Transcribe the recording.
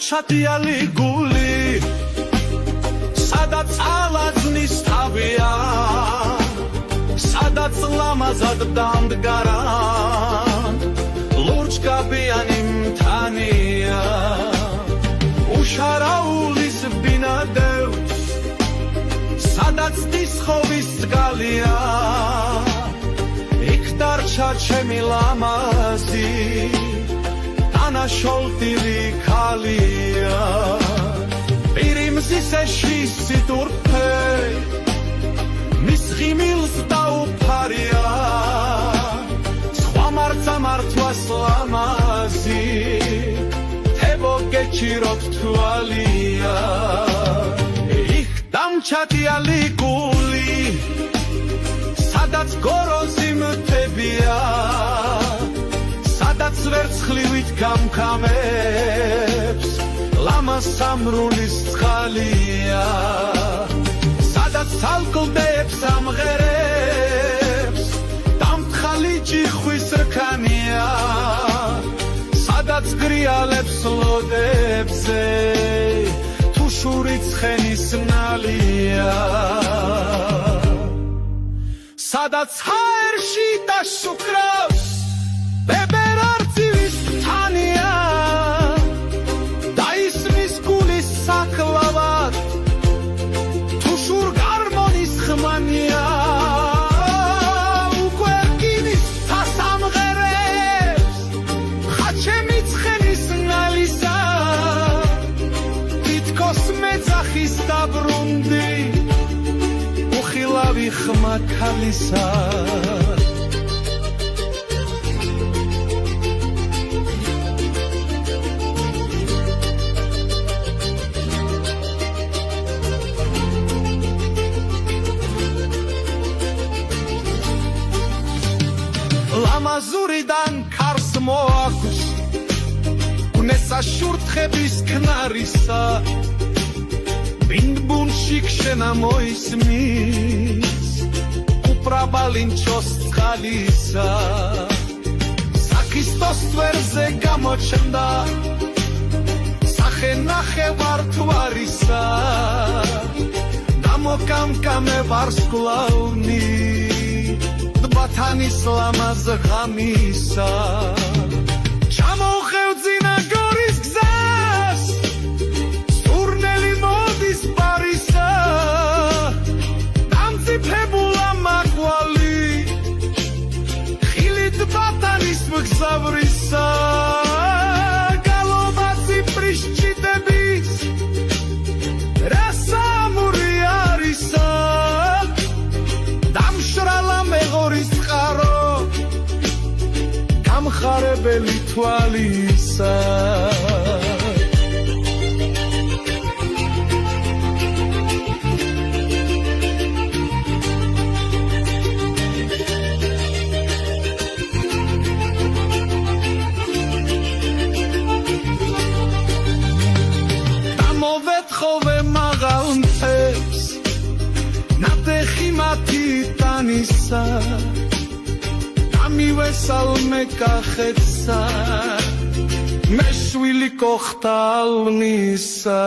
ჩადიალი გული სადაც ალაზნის თავია სადაც ლამაზად დამდგარა ლურჯგაბიანი მთანია უშარაულის ბინადევს სადაც დისხოვის წყალია იქ დარჩა ჩემი ლამაზი დანაშოლტილი ქალია პირიმზის ეშის სიტურფე მის ღიმილს დაუფარია სხვა მარცამართვას ლამაზი თებო გეჭიროთ თვალია იქ დამჩადიალი გული სადაც გოროზი მთებია სადაც ვერცხლივით გამქამებს ლამას სამრულის წყალია სადაც ალკლდებს ამღერებს დამთხალი ჯიხვის რქანია სადაც გრიალებს ლოდებზე თუ შური ცხენის ნალია სადაც ჰაერში დაშუქრავს ბებერარწივის მთანია და ისმის გულის საკლავად თუ შურ გარმონის ხმანია უკვე რკინის თას ამღერებს ხაჩემი ცხენის ნალისა თითქოს მეძახის დაბრუნდი უხილავი ხმა ქალისა ლამაზურიდან ქარს მოაქვს უნესა შურთხების ქნარისა ბინბუნში ქშენა მოისმის უპრაბალინჩოს წყალისა საქისტოს თვერზე გამოჩნდა სახე ნახევართვარისა დამოკამკამე ვარსკვლავნი ბათანის ლამაზ ღამისა ჩამოუხევძინა გორის გზას სურნელი მოდის პარისა დამწიფებულა მაკვალი ხილით ბათანის მგზავრისა გალობაცი პრიშჩიტების რა სამური არისა დამშრალა მეღორის წყარო გამხარებელი თვალისა დამოვეთხოვე მაღალ მთებს ნატეხი მათი ტანისა ამივესალმე კახეთსა მე შვილი კოხტალნისა